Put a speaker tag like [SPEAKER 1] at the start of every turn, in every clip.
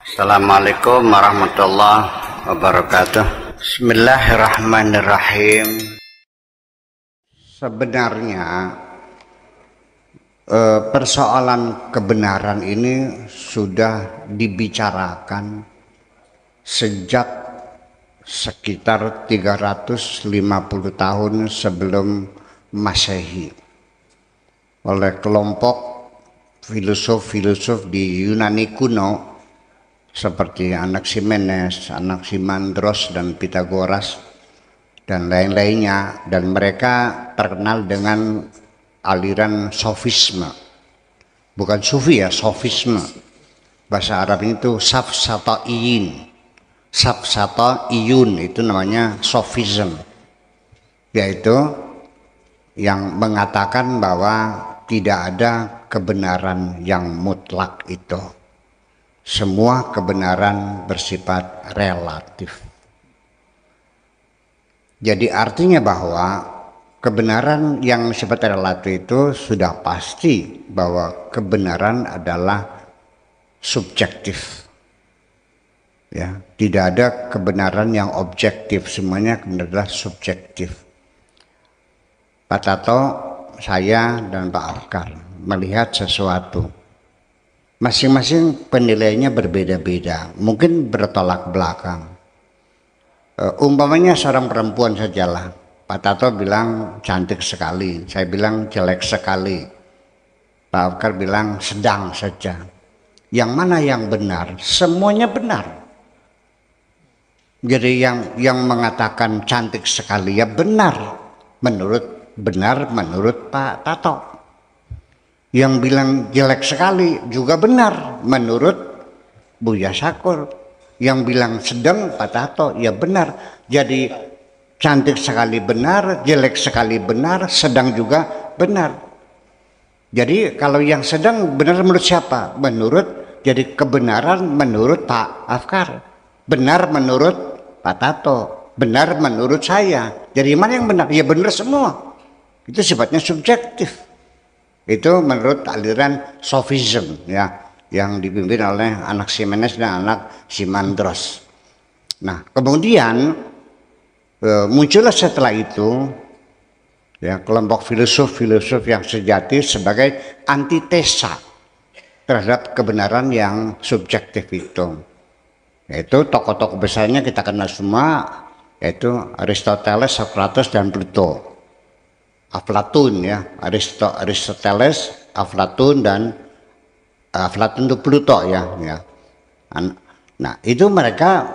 [SPEAKER 1] Assalamualaikum warahmatullahi wabarakatuh. Bismillahirrahmanirrahim. Sebenarnya persoalan kebenaran ini sudah dibicarakan sejak sekitar 350 tahun sebelum Masehi oleh kelompok filosof-filosof di Yunani kuno seperti Anaximenes, Anaximandros, dan Pythagoras dan lain-lainnya, dan mereka terkenal dengan aliran sofisme, bukan sufi ya, sofisme. Bahasa Arab itu safsataiyin. Safsataiyun itu namanya sofism, yaitu yang mengatakan bahwa tidak ada kebenaran yang mutlak itu. Semua kebenaran bersifat relatif. Jadi artinya bahwa kebenaran yang sifat relatif itu sudah pasti bahwa kebenaran adalah subjektif. Ya, tidak ada kebenaran yang objektif, semuanya adalah subjektif. Pak Tato, saya dan Pak Afkar melihat sesuatu. Masing-masing penilaiannya berbeda-beda, mungkin bertolak belakang. Umpamanya seorang perempuan sajalah. Pak Tato bilang cantik sekali, saya bilang jelek sekali. Pak Afkar bilang sedang saja. Yang mana yang benar? Semuanya benar. Jadi yang mengatakan cantik sekali ya benar menurut Pak Tato. Yang bilang jelek sekali juga benar menurut Buya Syakur. Yang bilang sedang Pak Tato ya benar. Jadi cantik sekali benar, jelek sekali benar, sedang juga benar. Jadi kalau yang sedang benar menurut siapa? Jadi kebenaran menurut Pak Afkar, benar menurut Pak Tato, benar menurut saya. Jadi mana yang benar? Ya benar semua. Itu sifatnya subjektif. Itu menurut aliran sofism ya, yang dipimpin oleh Anaximenes dan Anaximandros. Nah, kemudian muncullah setelah itu ya kelompok filosof-filosof yang sejati sebagai antitesa terhadap kebenaran yang subjektif itu. Yaitu tokoh-tokoh besarnya kita kenal semua, yaitu Aristoteles, Socrates, dan Plato. Aflatun ya, Aristoteles, Aflatun, dan Aflatun itu Plato ya. Nah itu mereka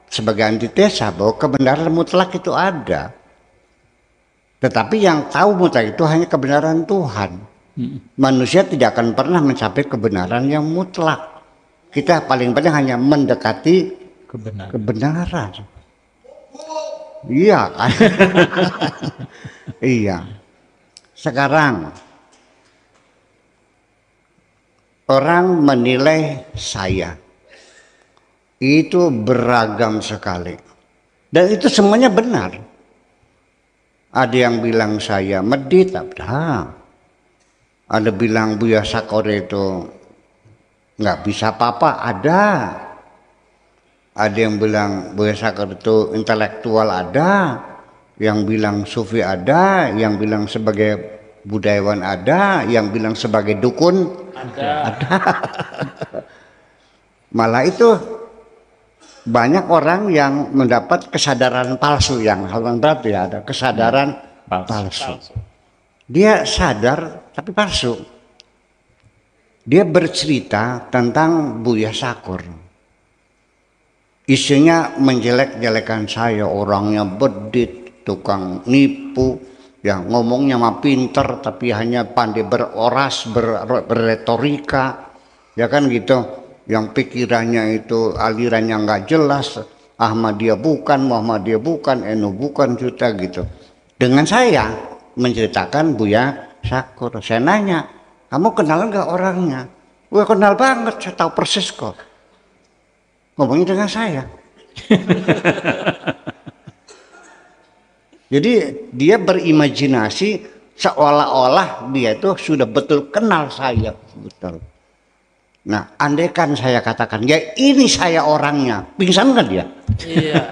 [SPEAKER 1] sebagai antitesa bahwa kebenaran mutlak itu ada. Tetapi yang tahu mutlak itu hanya kebenaran Tuhan. Manusia tidak akan pernah mencapai kebenaran yang mutlak. Kita paling hanya mendekati kebenaran. Iya kan? Iya. Sekarang orang menilai saya itu beragam sekali. Dan itu semuanya benar. Ada yang bilang saya medit, ada bilang Buya Syakur itu nggak bisa apa-apa, ada yang bilang Buya Syakur itu intelektual, ada yang bilang sufi, ada yang bilang sebagai budayawan, ada yang bilang sebagai dukun, ada. Malah itu banyak orang yang mendapat kesadaran palsu, yang hal berat ya, ada kesadaran palsu. Dia sadar tapi palsu. Dia bercerita tentang Buya Syakur. Isinya menjelek-jelekan saya, orangnya bedit, tukang nipu, ya ngomongnya mah pinter tapi hanya pandai beroras, berretorika, ya kan gitu. Yang pikirannya itu alirannya nggak jelas, Ahmadiyah bukan, Muhammadiyah bukan, NU bukan, juta gitu. Dengan saya menceritakan Buya Syakur, saya nanya, kamu kenal nggak orangnya? Wah kenal banget, saya tahu persis kok. Ngomongnya dengan saya. Jadi dia berimajinasi seolah-olah dia itu sudah betul kenal saya, betul. Nah, andaikan saya katakan, ya ini saya orangnya, pingsan kan dia?
[SPEAKER 2] Iya.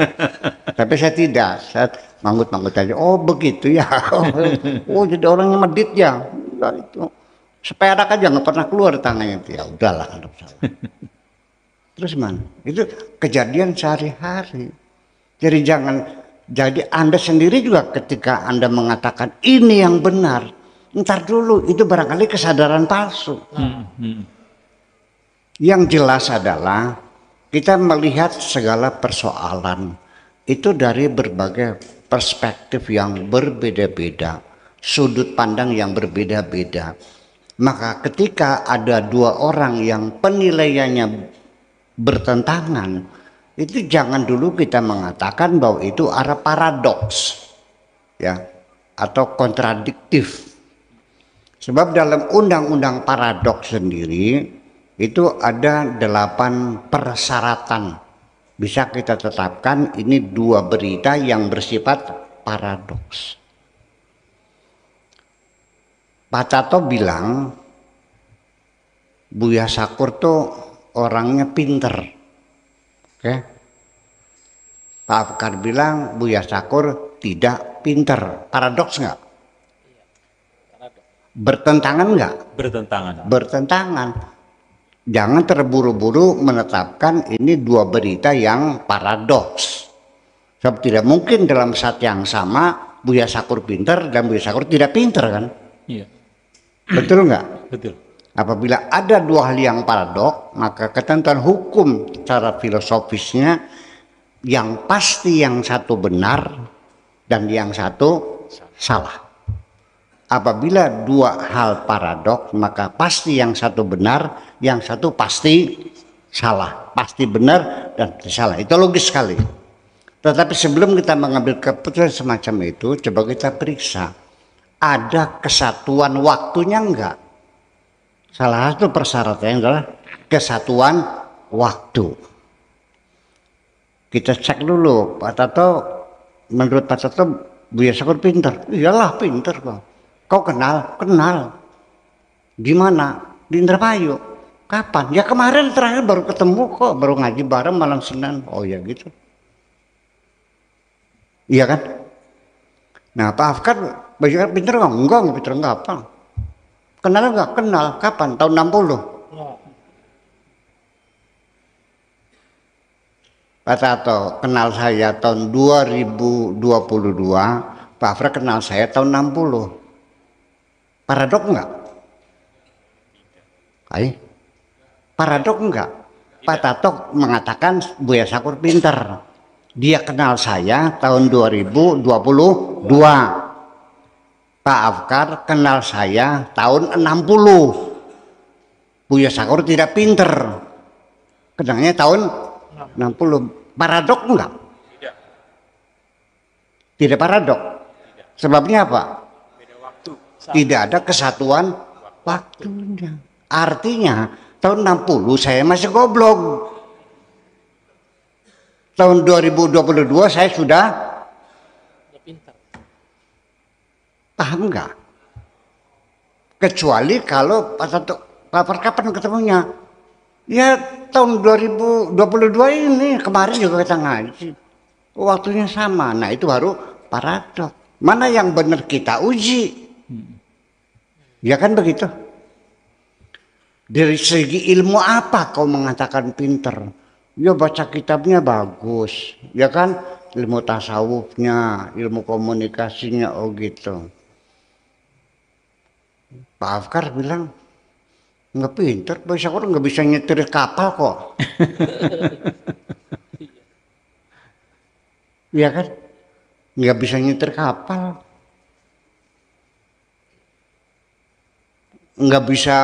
[SPEAKER 1] Tapi saya tidak, saya manggut-manggut aja. Oh begitu ya, oh jadi orangnya medit ya. Enggak itu. Seperak aja nggak pernah keluar tangannya itu. Ya udahlah, nggak salah. Terus mana? Itu kejadian sehari-hari. Jadi Anda sendiri juga ketika Anda mengatakan ini yang benar, ntar dulu itu barangkali kesadaran palsu. Yang jelas adalah kita melihat segala persoalan itu dari berbagai perspektif yang berbeda-beda, sudut pandang yang berbeda-beda. Maka ketika ada dua orang yang penilaiannya bertentangan, itu jangan dulu kita mengatakan bahwa itu arah paradoks, ya, atau kontradiktif. Sebab dalam undang-undang paradoks sendiri itu ada 8 persyaratan. Bisa kita tetapkan ini dua berita yang bersifat paradoks. Pak Tato bilang Buya Sakur tuh orangnya pinter. Oke. Pak Afkar bilang Buya Sakur tidak pinter. Paradoks nggak? Bertentangan nggak?
[SPEAKER 3] Bertentangan.
[SPEAKER 1] Bertentangan. Jangan terburu-buru menetapkan ini dua berita yang paradoks. Sebab tidak mungkin dalam saat yang sama Buya Sakur pinter dan Buya Sakur tidak pinter kan?
[SPEAKER 3] Iya.
[SPEAKER 1] Betul nggak?
[SPEAKER 3] Betul.
[SPEAKER 1] Apabila ada dua hal yang paradok, maka ketentuan hukum secara filosofisnya yang pasti yang satu benar dan yang satu salah. Apabila dua hal paradok, maka pasti yang satu benar, yang satu pasti salah. Pasti benar dan salah. Itu logis sekali. Tetapi sebelum kita mengambil keputusan semacam itu, coba kita periksa. Ada kesatuan waktunya enggak? Salah satu persyaratannya adalah kesatuan waktu. Kita cek dulu, Pak Tato, menurut Pak Tato Buya Sakur pinter. Iyalah pinter kok. Kau kenal? Kenal. Di mana? Di Indramayu. Kapan? Ya kemarin terakhir baru ketemu kok, baru ngaji bareng malam Senin. Oh ya gitu. Iya kan? Nah Pak Afkar, Buya Sakur pinter nggak? Enggak pinter nggak apa. Kenal nggak? Kenal. Kapan? Tahun 60. Pak Tato kenal saya tahun 2022. Pak Afra kenal saya tahun 60. Paradok enggak? Paradok enggak? Pak Tato mengatakan Buya Sakur pinter. Dia kenal saya tahun 2022. Pak Afkar kenal saya tahun 60. Buya Sakur tidak pinter. Kenalnya tahun 60. Paradok enggak? Tidak paradok. Sebabnya apa? Tidak ada kesatuan waktunya. Artinya tahun 60 saya masih goblok. Tahun 2022 saya sudah
[SPEAKER 2] pintar.
[SPEAKER 1] Paham nggak? Kecuali kalau kapan ketemunya? Ya tahun 2022 ini, kemarin juga kita ngaji. Waktunya sama. Nah itu baru paradok. Mana yang benar kita uji? Ya kan begitu? Dari segi ilmu apa kau mengatakan pinter? Ya baca kitabnya bagus. Ya kan? Ilmu tasawufnya, ilmu komunikasinya, oh gitu. Pak Afkar bilang, nggak pinter, Buya Sakur nggak bisa nyetir kapal kok. Iya kan? Nggak bisa nyetir kapal. Nggak bisa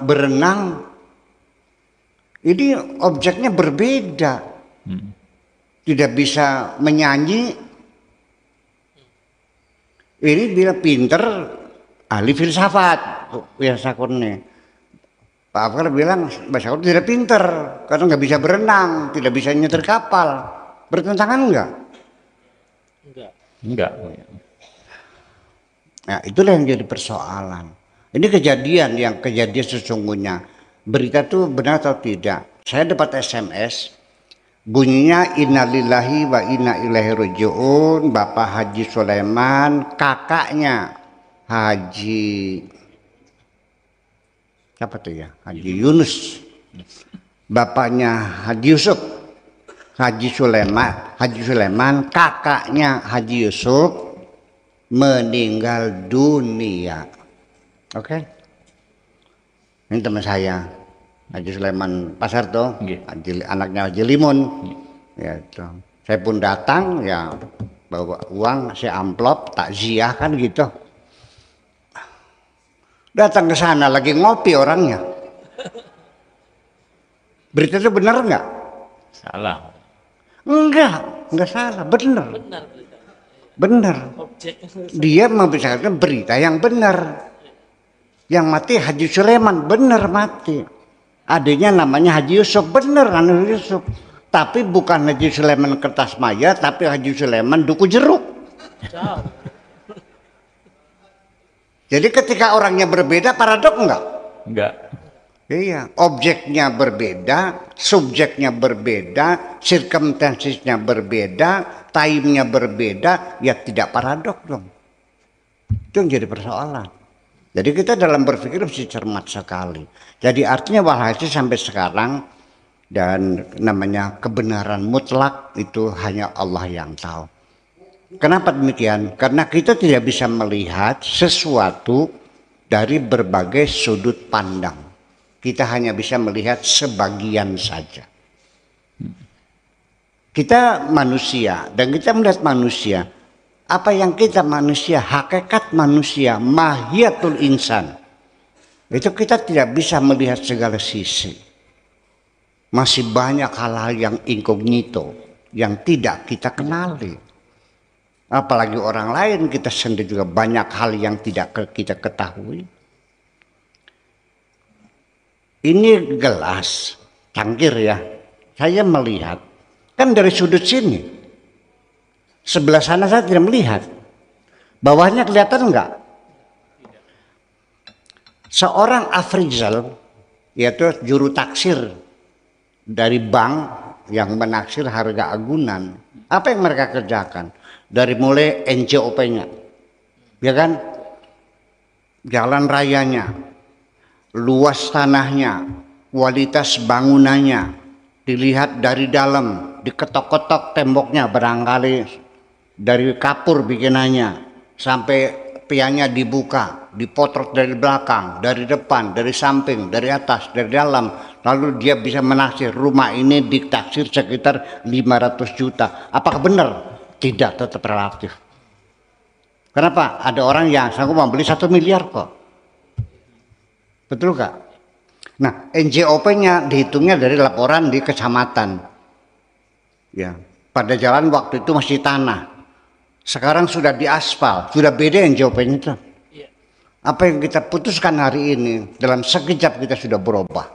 [SPEAKER 1] berenang. Ini objeknya berbeda. Tidak bisa menyanyi. Ini bila pinter, ahli filsafat. Buya Sakur nih. Pak Afkar bilang Buya Sakur tidak pinter karena nggak bisa berenang, tidak bisa nyetir kapal. Bertentangan enggak?
[SPEAKER 3] Enggak.
[SPEAKER 1] Nah itulah yang jadi persoalan. Ini kejadian sesungguhnya. berita itu benar atau tidak. Saya dapat SMS, bunyinya innalillahi wa inna ilaihi rajiun. Bapak Haji Sulaiman, kakaknya Haji siapa tuh ya? Haji Yunus. Bapaknya Haji Yusuf. Haji Sulaiman, kakaknya Haji Yusuf meninggal dunia. Oke. Ini teman saya, Haji Sulaiman Pasar tuh, anaknya Haji Limun. Ya, itu. Saya pun datang, ya bawa uang, saya amplop, takziah kan gitu. Datang ke sana lagi ngopi orangnya. Berita itu benar nggak?
[SPEAKER 2] Salah.
[SPEAKER 1] Enggak salah, benar. Benar. Dia membicarakan berita yang benar. Yang mati Haji Sulaiman, benar mati. Adanya namanya Haji Yusuf, benar Haji Yusuf. Tapi bukan Haji Sulaiman kertas maya, tapi Haji Sulaiman duku jeruk. Jadi ketika orangnya berbeda, paradok enggak?
[SPEAKER 2] Enggak.
[SPEAKER 1] Iya, objeknya berbeda, subjeknya berbeda, circumstancesnya berbeda, time-nya berbeda, ya tidak paradok dong. Itu yang jadi persoalan. Jadi kita dalam berpikir mesti cermat sekali. Jadi artinya walhasil sampai sekarang, dan namanya kebenaran mutlak itu hanya Allah yang tahu. Kenapa demikian? Karena kita tidak bisa melihat sesuatu dari berbagai sudut pandang. Kita hanya bisa melihat sebagian saja. Kita manusia dan kita melihat manusia. Apa yang kita manusia, hakikat manusia, mahiyatul insan. Itu kita tidak bisa melihat segala sisi. Masih banyak hal-hal yang inkognito, yang tidak kita kenali. Apalagi orang lain, kita sendiri juga banyak hal yang tidak kita ketahui. Ini gelas, cangkir ya. Saya melihat, kan dari sudut sini. Sebelah sana saya tidak melihat. Bawahnya kelihatan enggak? Seorang Afrizal, yaitu juru taksir dari bank yang menaksir harga agunan. Apa yang mereka kerjakan? Dari mulai NJOP-nya, ya kan? Jalan rayanya, luas tanahnya, kualitas bangunannya, dilihat dari dalam, diketok-ketok temboknya barangkali dari kapur bikinannya, sampai pianya dibuka, dipotret dari belakang, dari depan, dari samping, dari atas, dari dalam, lalu dia bisa menaksir rumah ini ditaksir sekitar 500 juta. Apakah benar? Tidak, tetap relatif. Kenapa? Ada orang yang sanggup membeli 1 miliar kok. Betul gak? Nah, NJOP-nya dihitungnya dari laporan di kecamatan. Ya, pada jalan waktu itu masih tanah. Sekarang sudah diaspal, sudah beda NJOP-nya itu. Apa yang kita putuskan hari ini dalam sekejap kita sudah berubah.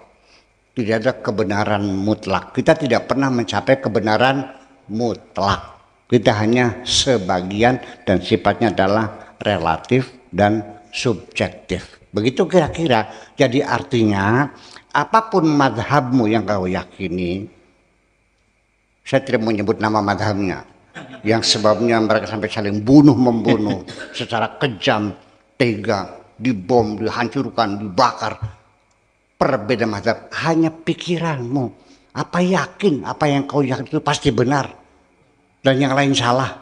[SPEAKER 1] Tidak ada kebenaran mutlak. Kita tidak pernah mencapai kebenaran mutlak. Kita hanya sebagian dan sifatnya adalah relatif dan subjektif. Begitu kira-kira. Jadi artinya apapun madhabmu yang kau yakini, saya tidak mau nyebut nama madhabnya, yang sebabnya mereka sampai saling bunuh-membunuh secara kejam, tega, dibom, dihancurkan, dibakar. Perbedaan madhab hanya pikiranmu. Apa yakin apa yang kau yakin itu pasti benar dan yang lain salah?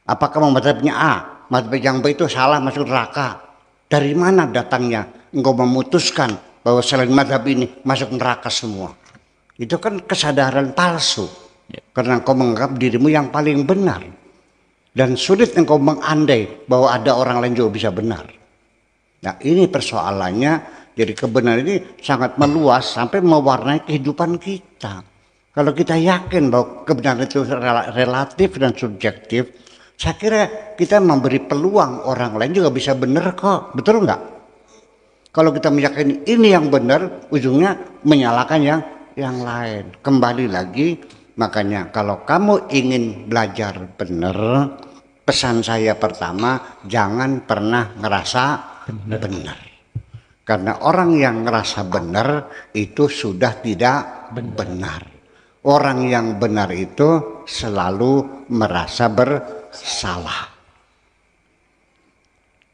[SPEAKER 1] Apakah madhabnya A, madhab yang B itu salah masuk neraka? Dari mana datangnya engkau memutuskan bahwa selain madhab ini masuk neraka semua? Itu kan kesadaran palsu. Karena engkau menganggap dirimu yang paling benar. Dan sulit engkau mengandai bahwa ada orang lain juga bisa benar. Nah, ini persoalannya. Jadi kebenaran ini sangat meluas sampai mewarnai kehidupan kita. Kalau kita yakin bahwa kebenaran itu relatif dan subjektif, saya kira kita memberi peluang orang lain juga bisa benar kok. Betul nggak? Kalau kita meyakini ini yang benar, ujungnya menyalahkan yang lain. Kembali lagi, makanya kalau kamu ingin belajar benar, pesan saya pertama, jangan pernah ngerasa benar. Karena orang yang ngerasa benar itu sudah tidak benar. Orang yang benar itu selalu merasa bersalah.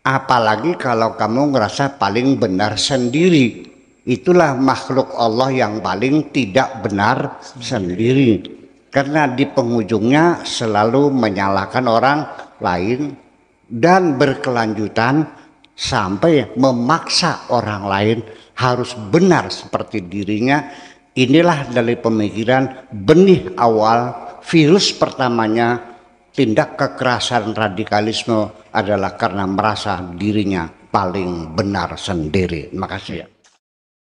[SPEAKER 1] Apalagi kalau kamu ngerasa paling benar sendiri. Itulah makhluk Allah yang paling tidak benar sendiri. Karena di penghujungnya selalu menyalahkan orang lain dan berkelanjutan sampai memaksa orang lain harus benar seperti dirinya. Inilah dari pemikiran benih awal virus pertamanya tindak kekerasan radikalisme adalah karena merasa dirinya paling benar sendiri. Terima kasih.